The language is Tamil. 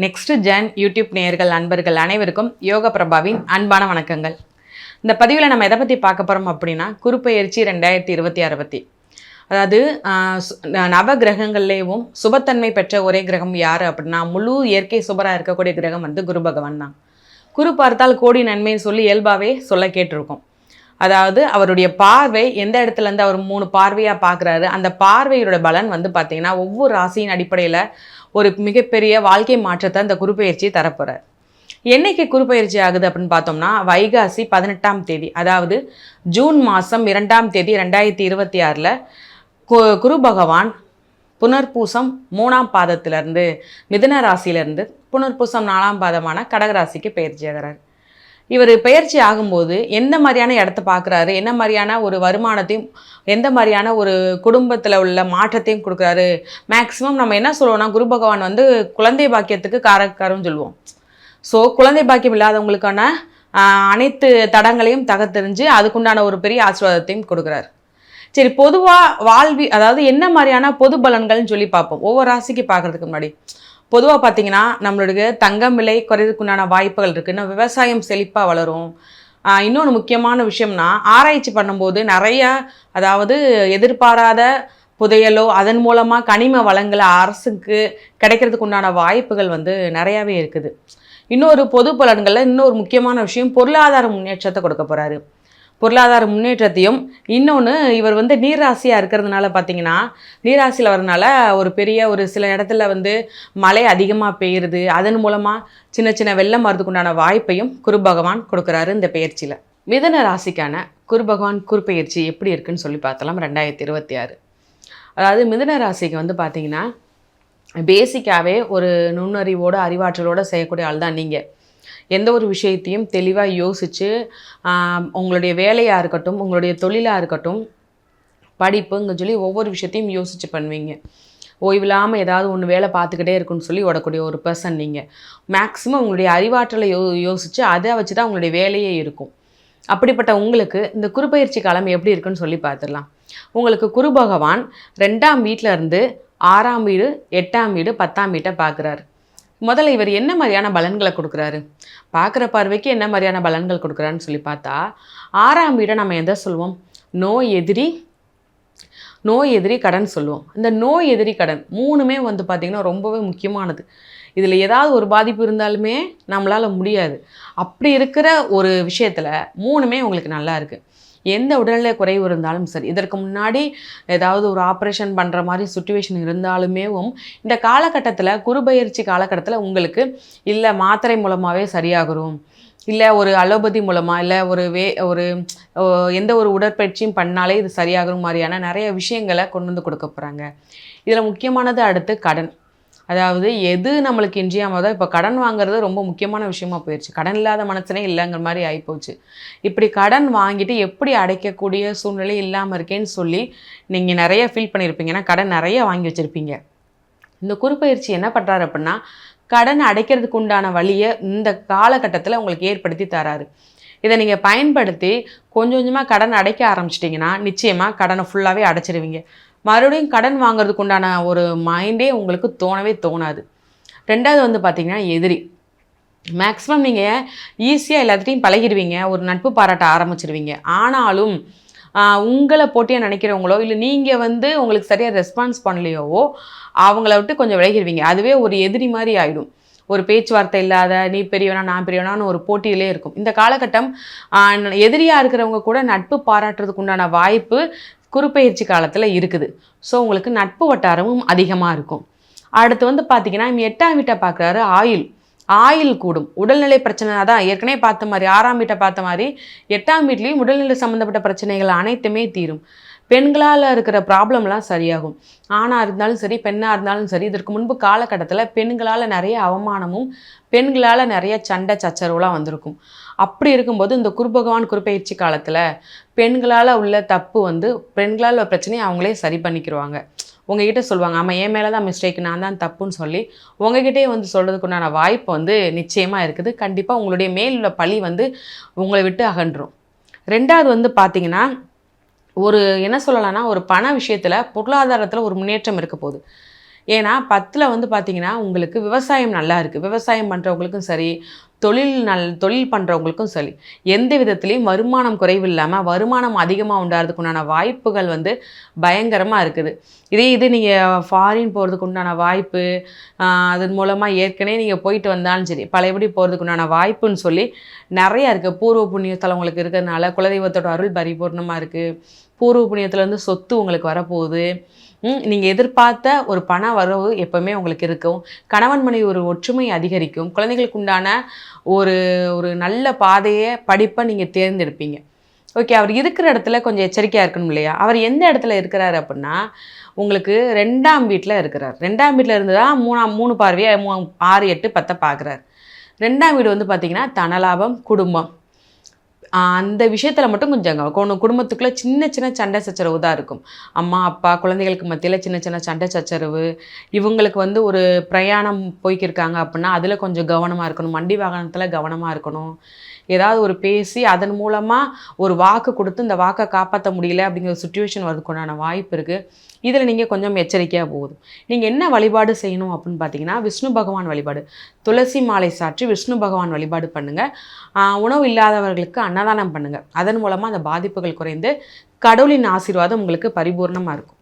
நெக்ஸ்ட் ஜென் யூடியூப் நேயர்கள் நண்பர்கள் அனைவருக்கும் யோக பிரபாவின் அன்பான வணக்கங்கள். இந்த பதிவில் நம்ம எதை பற்றி பார்க்க போகிறோம் அப்படின்னா குருப்பெயர்ச்சி 2026 பற்றி. அதாவது நவ கிரகங்கள்லேயும் சுபத்தன்மை பெற்ற ஒரே கிரகம் யார் அப்படின்னா முழு இயற்கை சுபராக இருக்கக்கூடிய கிரகம் குரு பகவான் தான். குரு பார்த்தால் கோடி நன்மைன்னு சொல்லி இயல்பாகவே சொல்ல கேட்டிருக்கோம். அதாவது அவருடைய பார்வை எந்த இடத்துலேருந்து அவர் 3 பார்வையாக பார்க்குறாரு, அந்த பார்வையோட பலன் பார்த்திங்கன்னா ஒவ்வொரு ராசியின் அடிப்படையில் ஒரு மிகப்பெரிய வாழ்க்கை மாற்றத்தை அந்த குருப்பெயர்ச்சி தரப்போகிறார். என்னைக்கு குருப்பெயர்ச்சி ஆகுது அப்படின்னு பார்த்தோம்னா வைகாசி 18ஆம் தேதி, அதாவது ஜூன் மாதம் 2ஆம் தேதி 2026 குரு பகவான் புனர்பூசம் 3ஆம் பாதத்திலிருந்து மிதுன ராசியிலிருந்து புனர்பூசம் 4ஆம் பாதமான கடகராசிக்கு பயிற்சி ஆகிறார். இவர் பயிற்சி ஆகும்போது எந்த மாதிரியான இடத்த பார்க்குறாரு, என்ன மாதிரியான ஒரு வருமானத்தையும் எந்த மாதிரியான ஒரு குடும்பத்தில் உள்ள மாற்றத்தையும் கொடுக்குறாரு. மேக்ஸிமம் நம்ம என்ன சொல்லுவோம்னா குரு பகவான் குழந்தை பாக்கியத்துக்கு காரக்காரன்னு சொல்லுவோம். ஸோ குழந்தை பாக்கியம் இல்லாதவங்களுக்கான அனைத்து தடங்களையும் தகத்தெறிஞ்சு அதுக்குண்டான ஒரு பெரிய ஆசீர்வாதத்தையும் கொடுக்குறாரு. சரி, பொதுவாக அதாவது என்ன மாதிரியான பொது பலன்கள்னு சொல்லி பார்ப்போம். ஒவ்வொரு ராசிக்கு பார்க்குறதுக்கு முன்னாடி பொதுவாக பார்த்தீங்கன்னா நம்மளுடைய தங்கம் விலை குறைறதுக்குண்டான வாய்ப்புகள் இருக்குது. இன்னும் விவசாயம் செழிப்பாக வளரும். இன்னொன்று முக்கியமான விஷயம்னா ஆராய்ச்சி பண்ணும்போது நிறையா அதாவது எதிர்பாராத புதையலோ அதன் மூலமாக கனிம வளங்களை அரசுக்கு கிடைக்கிறதுக்கு உண்டான வாய்ப்புகள் நிறையாவே இருக்குது. இன்னொரு பொது பலன்களில் இன்னொரு முக்கியமான விஷயம் பொருளாதார முன்னேற்றத்தை கொடுக்க போகிறாரு. பொருளாதார முன்னேற்றத்தையும் இன்னொன்று இவர் நீர்ராசியாக இருக்கிறதுனால பார்த்தீங்கன்னா நீர்ராசியில் வரதுனால ஒரு பெரிய ஒரு சில இடத்துல மழை அதிகமாக பெய்யுறது, அதன் மூலமாக சின்ன சின்ன வெள்ளம் வரதுக்குண்டான வாய்ப்பையும் குரு பகவான் கொடுக்குறாரு இந்த பயிற்சியில். மிதுன ராசிக்கான குரு பகவான் குருப்பெயர்ச்சி எப்படி இருக்குன்னு சொல்லி பார்த்தலாம் 2026. அதாவது மிதுன ராசிக்கு பார்த்தீங்கன்னா பேசிக்காகவே ஒரு நுண்ணறிவோடு அறிவாற்றலோடு செய்யக்கூடிய ஆள் தான் நீங்கள். எந்த ஒரு விஷயத்தையும் தெளிவாக யோசித்து உங்களுடைய வேலையாக இருக்கட்டும், உங்களுடைய தொழிலாக இருக்கட்டும், படிப்புங்க சொல்லி ஒவ்வொரு விஷயத்தையும் யோசித்து பண்ணுவீங்க. ஓய்வில்லாமல் ஏதாவது ஒன்று வேலை பார்த்துக்கிட்டே இருக்குன்னு சொல்லி ஓடக்கூடிய ஒரு பர்சன் நீங்கள். மேக்ஸிமம் உங்களுடைய அறிவாற்றலை யோசித்து அதை வச்சு தான் உங்களுடைய வேலையே இருக்கும். அப்படிப்பட்ட உங்களுக்கு இந்த குருப்பெயர்ச்சி காலம் எப்படி இருக்குன்னு சொல்லி பார்த்துடலாம். உங்களுக்கு குரு பகவான் 2ஆம் வீட்டில் இருந்து 6ஆம் வீடு, 8ஆம் வீடு, 10ஆம் வீட்டை பார்க்குறாரு. முதல்ல இவர் என்ன மாதிரியான பலன்களை கொடுக்குறாரு, பார்க்குற பார்வைக்கு என்ன மாதிரியான பலன்கள் கொடுக்குறாருன்னு சொல்லி பார்த்தா 6ஆம் வீடை நம்ம எதை சொல்லுவோம், நோய் எதிரி கடன் சொல்லுவோம். இந்த நோய் எதிரி கடன் 3மே பார்த்திங்கன்னா ரொம்பவே முக்கியமானது. இதில் ஏதாவது ஒரு பாதிப்பு இருந்தாலுமே நம்மளால் முடியாது. அப்படி இருக்கிற ஒரு விஷயத்தில் 3மே உங்களுக்கு நல்லா இருக்குது. எந்த உடல்நிலை குறைவு இருந்தாலும் சரி, இதற்கு முன்னாடி ஏதாவது ஒரு ஆப்ரேஷன் பண்ணுற மாதிரி சுச்சுவேஷன் இருந்தாலுமேவும் இந்த காலகட்டத்தில் குருபெயர்ச்சி காலகட்டத்தில் உங்களுக்கு இல்லை மாத்திரை மூலமாகவே சரியாகிறோம், இல்லை ஒரு அலோபதி மூலமாக, இல்லை ஒரு எந்த ஒரு உடற்பயிற்சியும் பண்ணாலே இது சரியாகிற மாதிரியான நிறைய விஷயங்களை கொண்டு கொடுக்க போகிறாங்க. இதில் முக்கியமானது அடுத்து கடன். அதாவது எது நம்மளுக்கு இன்றியாமதோ இப்போ கடன் வாங்குறது ரொம்ப முக்கியமான விஷயமா போயிடுச்சு. கடன் இல்லாத மனசனே இல்லைங்கிற மாதிரி ஆகிப்போச்சு. இப்படி கடன் வாங்கிட்டு எப்படி அடைக்கக்கூடிய சூழ்நிலை இல்லாமல் இருக்கேன்னு சொல்லி நீங்கள் நிறைய ஃபீல் பண்ணியிருப்பீங்க. ஏன்னா கடன் நிறைய வாங்கி வச்சுருப்பீங்க. இந்த குருப்பெயர்ச்சி என்ன பண்ணுறாரு அப்படின்னா கடன் அடைக்கிறதுக்கு உண்டான வழியை இந்த காலகட்டத்தில் உங்களுக்கு ஏற்படுத்தி தராரு. இதை நீங்கள் பயன்படுத்தி கொஞ்சம் கொஞ்சமாக கடன் அடைக்க ஆரம்பிச்சிட்டிங்கன்னா நிச்சயமாக கடனை ஃபுல்லாகவே அடைச்சிடுவீங்க. மறுபடியும் கடன் வாங்குறதுக்கு உண்டான ஒரு மைண்டே உங்களுக்கு தோணவே தோணாது. 2வது பார்த்திங்கன்னா எதிரி. மேக்ஸிமம் நீங்கள் ஈஸியாக எல்லாத்தையும் பழகிடுவீங்க, ஒரு நட்பு பாராட்ட ஆரம்பிச்சிடுவீங்க. ஆனாலும் உங்களை போட்டியாக நினைக்கிறவங்களோ இல்லை நீங்கள் உங்களுக்கு சரியாக ரெஸ்பான்ஸ் பண்ணலையோவோ அவங்கள விட்டு கொஞ்சம் விலகிடுவீங்க. அதுவே ஒரு எதிரி மாதிரி ஆகிடும். ஒரு பேச்சுவார்த்தை இல்லாத நீ பெரியவனா நான் பெரியவனான்னு ஒரு போட்டியிலே இருக்கும். இந்த காலகட்டம் எதிரியாக இருக்கிறவங்க கூட நட்பு பாராட்டுறதுக்கு உண்டான வாய்ப்பு குருப்பெயர்ச்சி காலத்தில் இருக்குது. ஸோ உங்களுக்கு நட்பு வட்டாரமும் அதிகமாக இருக்கும். அடுத்து பார்த்திங்கன்னா 8ஆம் வீட்டை பார்க்குறாரு. ஆயுள் கூடும். உடல்நிலை பிரச்சனை தான் ஏற்கனவே பார்த்த மாதிரி 6ஆம் வீட்டை பார்த்த மாதிரி 8ஆம் வீட்லேயும் உடல்நிலை சம்மந்தப்பட்ட பிரச்சனைகள் அனைத்துமே தீரும். பெண்களால் இருக்கிற ப்ராப்ளம்லாம் சரியாகும். ஆணாக இருந்தாலும் சரி, பெண்ணாக இருந்தாலும் சரி, இதற்கு முன்பு காலகட்டத்தில் பெண்களால் நிறைய அவமானமும் பெண்களால் நிறைய சண்டை சச்சரவுலாம் வந்திருக்கும். அப்படி இருக்கும்போது இந்த குரு பகவான் குருப்பெயர்ச்சி காலத்தில் பெண்களால் உள்ள தப்பு பெண்களால் உள்ள பிரச்சனையை அவங்களே சரி பண்ணிக்கிடுவாங்க. உங்ககிட்ட சொல்லுவாங்க, ஆமாம் என் மேலே தான் மிஸ்டேக், நான் தான் தப்புன்னு சொல்லி உங்ககிட்டே சொல்கிறதுக்குண்டான வாய்ப்பு நிச்சயமாக இருக்குது. கண்டிப்பாக உங்களுடைய மேல் உள்ள பழி உங்களை விட்டு அகன்றும். 2வது பார்த்திங்கன்னா ஒரு என்ன சொல்லலாம்னா ஒரு பண விஷயத்தில் பொருளாதாரத்தில் ஒரு முன்னேற்றம் இருக்க போகுது. ஏன்னா 10ல் வந்து பார்த்தீங்கன்னா உங்களுக்கு விவசாயம் நல்லா இருக்குது, விவசாயம் பண்ணுறவங்களுக்கும் சரி, தொழில் பண்ணுறவங்களுக்கும் சரி, எந்த விதத்துலேயும் வருமானம் குறைவு இல்லாமல் வருமானம் அதிகமாக உண்டாகிறதுக்கு உண்டான வாய்ப்புகள் வந்து பயங்கரமாக இருக்குது. இது நீங்கள் ஃபாரின் போகிறதுக்கு உண்டான வாய்ப்பு, அதன் மூலமாக ஏற்கனவே நீங்கள் போயிட்டு வந்தாலும் சரி பழையபடி போகிறதுக்கு உண்டான வாய்ப்புன்னு சொல்லி நிறையா இருக்குது. பூர்வ புண்ணியத்தில் உங்களுக்கு இருக்கிறதுனால குலதெய்வத்தோட அருள் பரிபூர்ணமாக இருக்குது. பூர்வ புண்ணியத்துலேருந்து சொத்து உங்களுக்கு வரப்போகுது. நீங்கள் எதிர்பார்த்த ஒரு பண வரவு எப்போவுமே உங்களுக்கு இருக்கும். கணவன் மனைவி ஒரு ஒற்றுமை அதிகரிக்கும். குழந்தைகளுக்கு உண்டான ஒரு ஒரு நல்ல பாதையை படிப்பை நீங்கள் தேர்ந்தெடுப்பீங்க. ஓகே, அவர் இருக்கிற இடத்துல கொஞ்சம் எச்சரிக்கையாக இருக்கணும் இல்லையா? அவர் எந்த இடத்துல இருக்கிறார் அப்படின்னா உங்களுக்கு 2ஆம் வீட்டில் இருக்கிறார். 2ஆம் வீட்டில் இருந்து தான் 3 பார்வையாக 6, 8, 10 பார்க்குறார். 2ஆம் வீடு வந்து பார்த்திங்கன்னா தனலாபம், குடும்பம், அந்த விஷயத்தில் மட்டும் கொஞ்சம் குடும்பத்துக்குள்ளே சின்ன சின்ன சண்டை சச்சரவு தான் இருக்கும். அம்மா அப்பா குழந்தைகளுக்கு மத்தியில் சின்ன சின்ன சண்டை சச்சரவு. இவங்களுக்கு வந்து ஒரு பிரயாணம் போய்க்கிருக்காங்க அப்படின்னா அதில் கொஞ்சம் கவனமாக இருக்கணும். வண்டி வாகனத்தில் கவனமாக இருக்கணும். ஏதாவது ஒரு பேசி அதன் மூலமாக ஒரு வாக்கு கொடுத்து இந்த வாக்கை காப்பாற்ற முடியல அப்படிங்கிற ஒரு சுச்சுவேஷன் வரதுக்குண்டான வாய்ப்பு இருக்குது. இதில் நீங்கள் கொஞ்சம் எச்சரிக்கையாக போகுது. நீங்கள் என்ன வழிபாடு செய்யணும் அப்படின்னு பார்த்தீங்கன்னா விஷ்ணு பகவான் வழிபாடு, துளசி மாலை சாற்றி விஷ்ணு பகவான் வழிபாடு பண்ணுங்கள். உணவு இல்லாதவர்களுக்கு அன்னதானம் பண்ணுங்கள். அதன் மூலமாக அந்த பாதிப்புகள் குறைந்து கடவுளின் ஆசீர்வாதம் உங்களுக்கு பரிபூர்ணமாக இருக்கும்.